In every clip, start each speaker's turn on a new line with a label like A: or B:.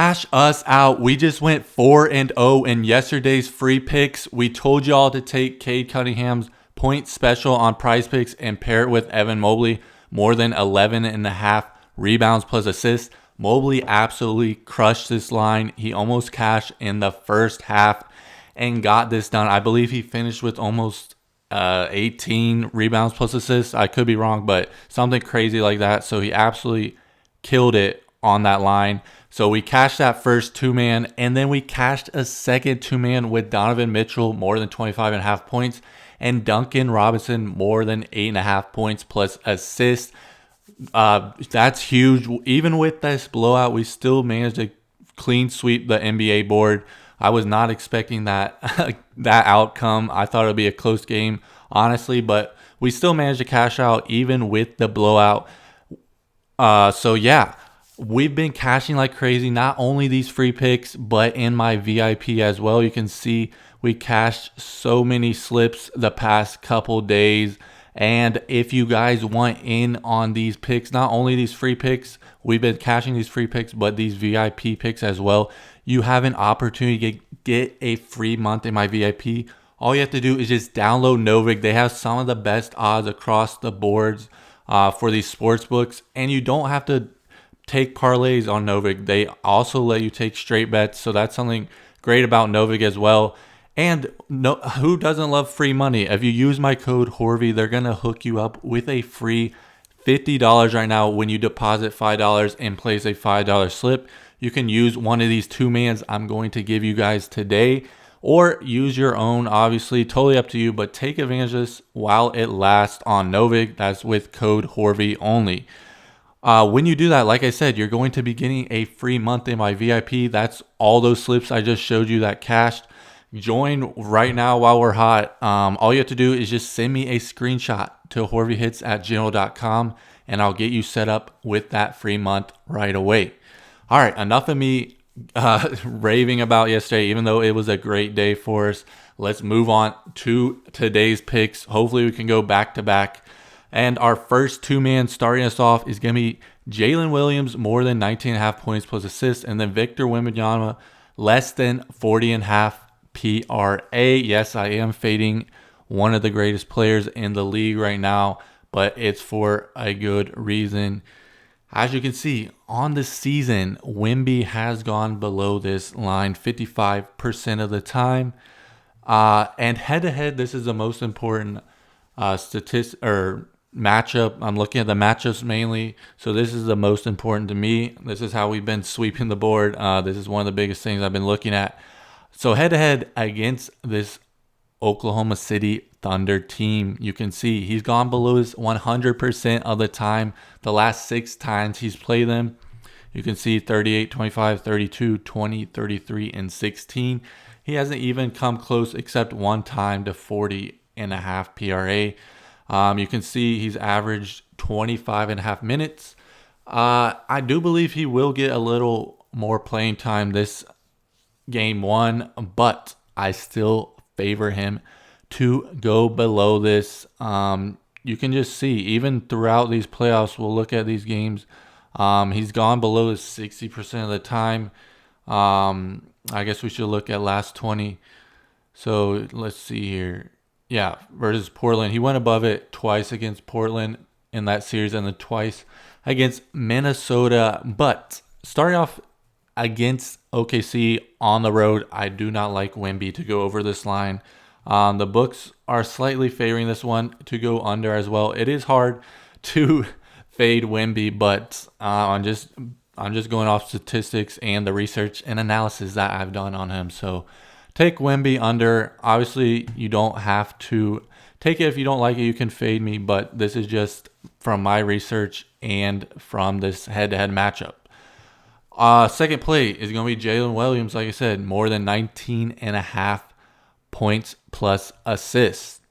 A: cash us out. We just went 4-0 in yesterday's free picks. We told y'all to take Cade Cunningham's point special on PrizePicks and pair it with Evan Mobley, more than 11.5 rebounds plus assists. Mobley absolutely crushed this line. He almost cashed in the first half and got this done. I believe he finished with almost 18 rebounds plus assists. I could be wrong, but something crazy like that. So he absolutely killed it on that line. So we cashed that first two-man, and then we cashed a second two-man with Donovan Mitchell, more than 25.5 points, and Duncan Robinson, more than 8.5 points plus assists. That's huge. Even with this blowout, we still managed to clean sweep the NBA board. I was not expecting that that outcome. I thought it would be a close game, honestly, but we still managed to cash out even with the blowout. So yeah, we've been cashing like crazy. Not only these free picks, but in my VIP as well. You can see we cashed so many slips the past couple days. And if you guys want in on these picks, not only these free picks, we've been cashing these free picks, but these VIP picks as well, you have an opportunity to get a free month in my VIP. All you have to do is just download Novig. They have some of the best odds across the boards for these sports books, and you don't have to take parlays on Novig. They also let you take straight bets, so that's something great about Novig as well. And who doesn't love free money? If you use my code HORVY, they're going to hook you up with a free $50 right now when you deposit $5 and place a $5 slip. You can use one of these two-mans I'm going to give you guys today, or use your own, obviously, totally up to you, but take advantage of this while it lasts on Novig. That's with code HORVY only. When you do that, like I said, you're going to be getting a free month in my VIP. That's all those slips I just showed you that cashed. Join right now while we're hot. All you have to do is just send me a screenshot to horvyhits@gmail.com, and I'll get you set up with that free month right away. All right, enough of me raving about yesterday, even though it was a great day for us. Let's move on to today's picks. Hopefully we can go back to back. And our first two-man starting us off is going to be Jalen Williams, more than 19.5 points plus assists, and then Victor Wembanyama, less than 40.5 PRA. Yes, I am fading one of the greatest players in the league right now, but it's for a good reason. As you can see, on the season, Wemby has gone below this line 55% of the time. And head-to-head, this is the most important statistic or matchup. I'm looking at the matchups mainly, so this is the most important to me. This is how we've been sweeping the board. This is one of the biggest things I've been looking at. So head-to-head against this Oklahoma City Thunder team, you can see he's gone below his 100% of the time the last 6 times he's played them. You can see 38, 25, 32, 20, 33, and 16. He hasn't even come close except one time to 40.5 PRA. You can see he's averaged 25.5 minutes. I do believe he will get a little more playing time this game 1, but I still favor him to go below this. You can just see, even throughout these playoffs, we'll look at these games, he's gone below his 60% of the time. I guess we should look at last 20. So let's see here. Yeah, versus Portland. He went above it twice against Portland in that series and then twice against Minnesota. But starting off against OKC on the road, I do not like Wemby to go over this line. The books are slightly favoring this one to go under as well. It is hard to fade Wemby, but I'm just going off statistics and the research and analysis that I've done on him. So take Wemby under. Obviously, you don't have to take it if you don't like it. You can fade me, but this is just from my research and from this head-to-head matchup. Second play is going to be Jalen Williams, like I said, more than 19.5 points plus assists.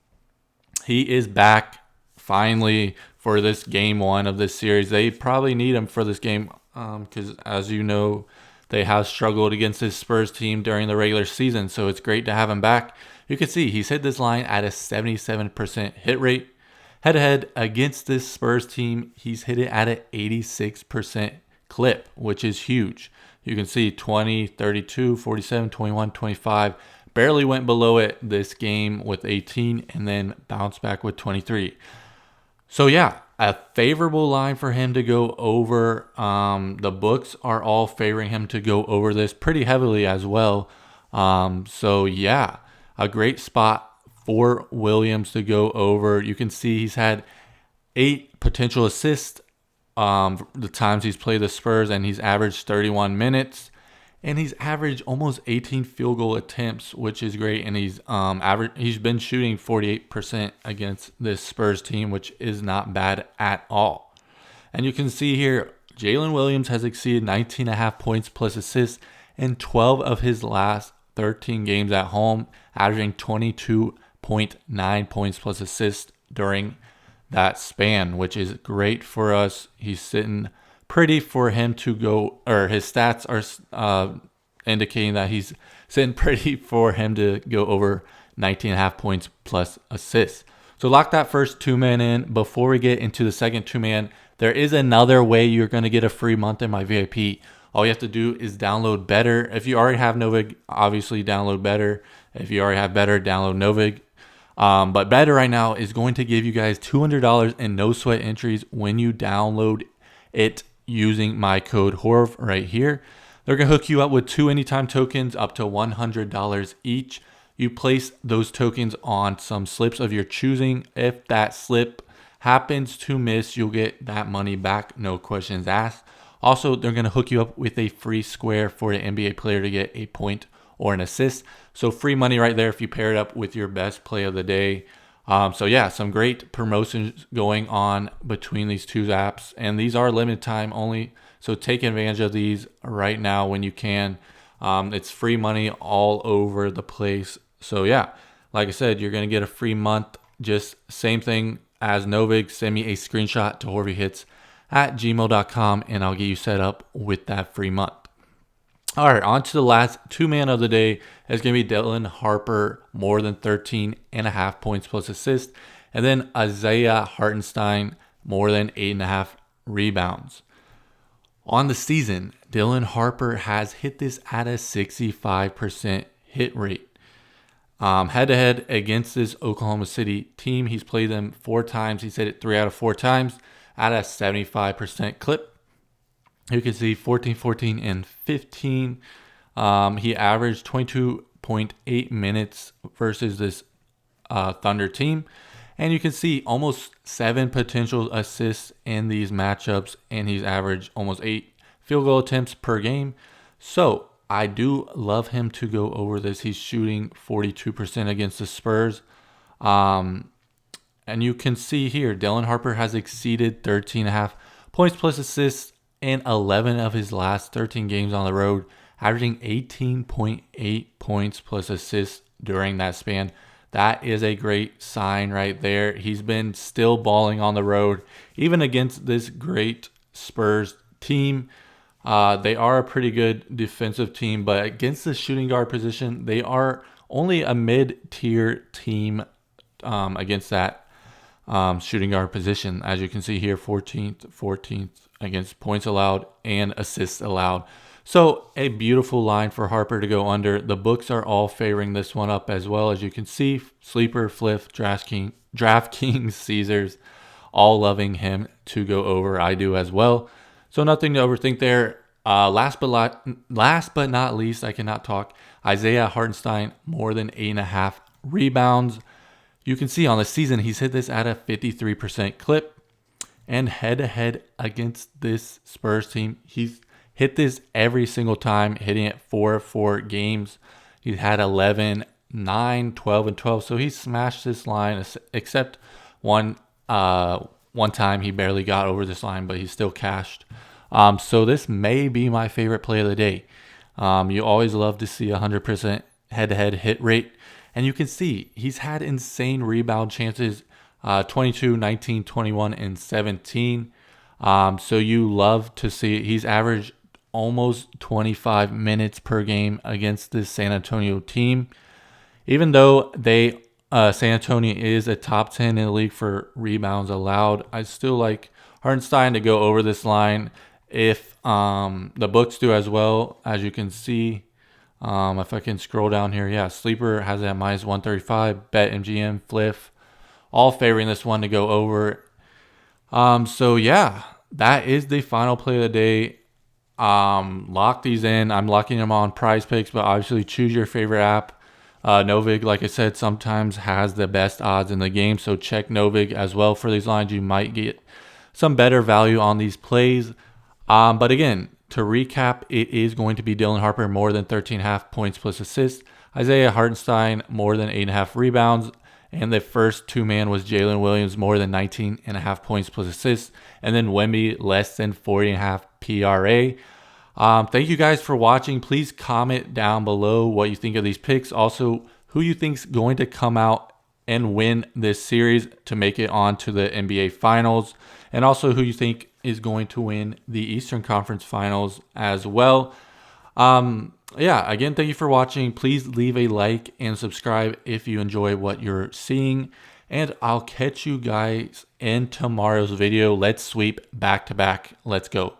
A: He is back finally for this game 1 of this series. They probably need him for this game because, as you know, they have struggled against this Spurs team during the regular season, so it's great to have him back. You can see he's hit this line at a 77% hit rate. Head-to-head against this Spurs team, he's hit it at an 86% clip, which is huge. You can see 20, 32, 47, 21, 25. Barely went below it this game with 18 and then bounced back with 23. So yeah, a favorable line for him to go over. The books are all favoring him to go over this pretty heavily as well. So yeah, a great spot for Williams to go over. You can see he's had 8 potential assists the times he's played the Spurs, and he's averaged 31 minutes. And he's averaged almost 18 field goal attempts, which is great. And he's been shooting 48% against this Spurs team, which is not bad at all. And you can see here, Jalen Williams has exceeded 19.5 points plus assists in 12 of his last 13 games at home, averaging 22.9 points plus assists during that span, which is great for us. He's sitting pretty for him to go, or his stats are indicating that he's sitting pretty for him to go over 19.5 points plus assists. So lock that first 2-man in. Before we get into the second 2-man, there is another way you're going to get a free month in my VIP. All you have to do is download Betr. If you already have Novig, obviously download Betr. If you already have Betr, download Novig. But Betr right now is going to give you guys $200 in no sweat entries when you download it using my code HORV right here. They're going to hook you up with 2 anytime tokens up to $100 each. You place those tokens on some slips of your choosing. If that slip happens to miss, you'll get that money back, no questions asked. Also, they're going to hook you up with a free square for an NBA player to get a point or an assist. So free money right there if you pair it up with your best play of the day. So yeah, some great promotions going on between these two apps, and these are limited time only. So take advantage of these right now when you can. It's free money all over the place. So yeah, like I said, you're going to get a free month. Just same thing as Novig. Send me a screenshot to horvyhits@gmail.com and I'll get you set up with that free month. All right, on to the last 2-man of the day. It's going to be Dylan Harper, more than 13.5 points plus assist. And then Isaiah Hartenstein, more than 8.5 rebounds. On the season, Dylan Harper has hit this at a 65% hit rate. Head-to-head against this Oklahoma City team, he's played them 4 times. He's hit it 3 out of 4 times at a 75% clip. You can see 14, 14, and 15. He averaged 22.8 minutes versus this Thunder team. And you can see almost 7 potential assists in these matchups. And he's averaged almost 8 field goal attempts per game. So I do love him to go over this. He's shooting 42% against the Spurs. And you can see here, Dylan Harper has exceeded 13.5 points plus assists in 11 of his last 13 games on the road, averaging 18.8 points plus assists during that span. That is a great sign right there. He's been still balling on the road, even against this great Spurs team. They are a pretty good defensive team, but against the shooting guard position, they are only a mid-tier team against that shooting guard position. As you can see here, 14th against points allowed and assists allowed. So a beautiful line for Harper to go under. The books are all favoring this one up as well. As you can see, Sleeper, Fliff, DraftKings, Caesars, all loving him to go over. I do as well. So nothing to overthink there. Last but not least, I cannot talk. Isaiah Hartenstein, more than 8.5 rebounds. You can see on the season, he's hit this at a 53% clip. And head-to-head against this Spurs team, he's hit this every single time, hitting it 4 games. He's had 11, 9, 12, and 12. So he smashed this line, except one time he barely got over this line, but he still cashed. So this may be my favorite play of the day. You always love to see 100% head-to-head hit rate. And you can see he's had insane rebound chances. 22, 19, 21, and 17. So you love to see he's averaged almost 25 minutes per game against this San Antonio team. Even though San Antonio is a top 10 in the league for rebounds allowed, I still like Hartenstein to go over this line. if the books do as well. As you can see, if I can scroll down here, yeah, Sleeper has it at minus 135, Bet MGM, Fliff, all favoring this one to go over. So yeah, that is the final play of the day. Lock these in. I'm locking them on PrizePicks, but obviously choose your favorite app. Novig, like I said, sometimes has the best odds in the game, so check Novig as well for these lines. You might get some better value on these plays. But again, to recap, it is going to be Dylan Harper more than 13.5 points plus assists, Isaiah Hartenstein more than 8.5 rebounds, and the first two-man was Jalen Williams more than 19.5 points plus assists, and then Wemby less than 40.5 PRA. Thank you guys for watching. Please comment down below what you think of these picks. Also, who you think's going to come out and win this series to make it on to the NBA Finals, and also who you think is going to win the Eastern Conference Finals as well. Yeah, again, thank you for watching. Please leave a like and subscribe if you enjoy what you're seeing, and I'll catch you guys in tomorrow's video. Let's sweep back to back. Let's go.